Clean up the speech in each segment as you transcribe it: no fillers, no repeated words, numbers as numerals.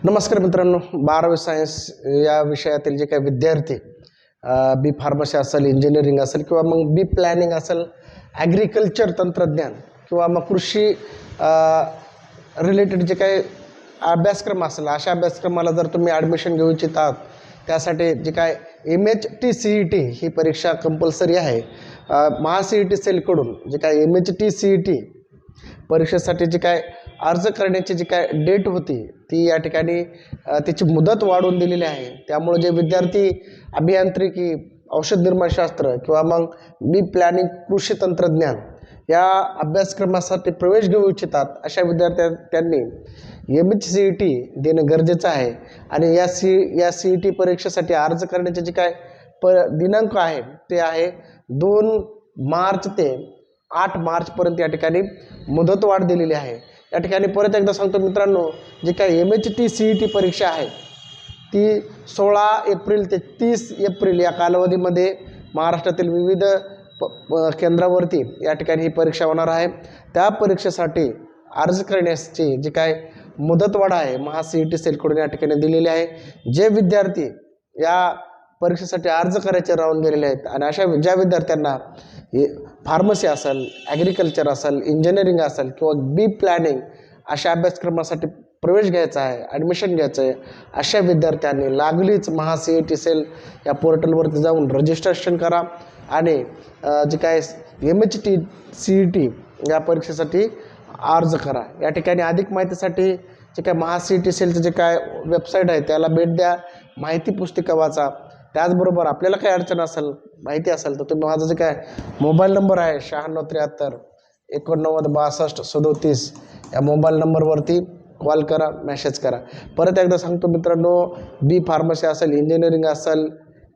नमस्कार मित्रांनो, 12वी सायन्स या विषयातील जे काही विद्यार्थी बी फार्मसी असेल, इंजिनिअरिंग असेल किंवा मग बी प्लॅनिंग असेल, ॲग्रिकल्चर तंत्रज्ञान किंवा मग कृषी रिलेटेड जे काही अभ्यासक्रम असेल, अशा अभ्यासक्रमाला जर तुम्ही ॲडमिशन घेऊ इच्छित आहात, त्यासाठी जे काय MHTCET ही परीक्षा कंपल्सरी आहे. महाCET सेलकडून जे काय MHTCET परीक्षेसाठी जे काय अर्ज करण्याची जी काय डेट होती ती या ठिकाणी त्याची मुदत वाढवून दिलेली आहे. त्यामुळे जे विद्यार्थी अभियांत्रिकी, औषध निर्माणशास्त्र किंवा मग बी प्लॅनिंग, कृषी तंत्रज्ञान या अभ्यासक्रमासाठी प्रवेश घेऊ इच्छितात अशा विद्यार्थ्यांनी MHCET देणं गरजेचं आहे. आणि या CET परीक्षेसाठी अर्ज करण्याचे जे काय दिनांक आहे ते आहे 2 मार्च ते 8 मार्चपर्यंत या ठिकाणी मुदतवाढ दिलेली आहे. या ठिकाणी परत एकदा सांगतो मित्रांनो, जे काही MHTCET परीक्षा आहे ती 16 एप्रिल ते 30 एप्रिल या कालावधीमध्ये महाराष्ट्रातील विविध केंद्रावरती या ठिकाणी ही परीक्षा होणार आहे. त्या परीक्षेसाठी अर्ज करण्याची जी काय मुदतवाढ आहे महाCET सेलकडून या ठिकाणी दिलेली आहे. जे विद्यार्थी या परीक्षेसाठी अर्ज करायचे राहून गेलेले आहेत आणि अशा ज्या विद्यार्थ्यांना फार्मसी असेल, ॲग्रिकल्चर असेल, इंजिनिअरिंग असेल किंवा बी प्लॅनिंग अशा अभ्यासक्रमासाठी प्रवेश घ्यायचा आहे, ॲडमिशन घ्यायचं आहे, अशा विद्यार्थ्यांनी लागलीच महाCET सेल या पोर्टलवरती जाऊन रजिस्ट्रेशन करा आणि जे काय MHTCET या परीक्षेसाठी अर्ज करा. या ठिकाणी अधिक माहितीसाठी जे काय महाCET सेलचं जे काय वेबसाईट आहे त्याला भेट द्या, माहिती पुस्तिका वाचा. त्याचबरोबर आपल्याला काही अडचण असेल, माहिती असेल तर तुम्ही माझा जे काय मोबाईल नंबर आहे 9673 89 62 37 या मोबाईल नंबरवरती कॉल करा, मेसेज करा. परत एकदा सांगतो मित्रांनो, बी फार्मसी असेल, इंजिनिअरिंग असेल,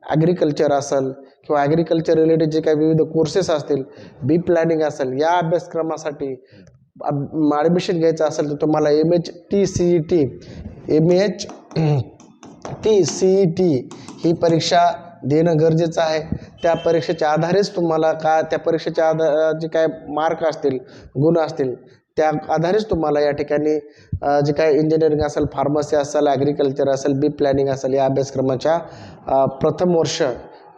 ॲग्रिकल्चर असेल किंवा ॲग्रिकल्चर रिलेटेड जे काही विविध कोर्सेस असतील, बी प्लॅनिंग असेल, या अभ्यासक्रमासाठी ॲडमिशन घ्यायचं असेल तर तुम्हाला MHTCET ही परीक्षा देणं गरजेचं आहे. त्या परीक्षेच्या आधारेच तुम्हाला त्या परीक्षेच्या जे काय मार्क असतील, गुण असतील, त्या आधारेच तुम्हाला या ठिकाणी जे काय इंजिनिअरिंग असेल, फार्मसी असेल, ॲग्रिकल्चर असेल, बी प्लॅनिंग असेल या अभ्यासक्रमाच्या प्रथम वर्ष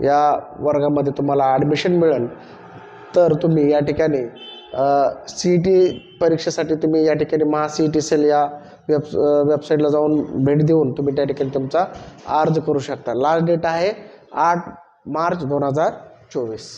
या वर्गामध्ये तुम्हाला ॲडमिशन मिळेल. तर तुम्ही या ठिकाणी CET परीक्षेसाठी तुम्ही या ठिकाणी महाCET सेल या वेबसाईटला जाऊन भेट देऊन तुम्ही त्या ठिकाणी तुमचा अर्ज करू शकता. लास्ट डेट आहे 8 मार्च 2024.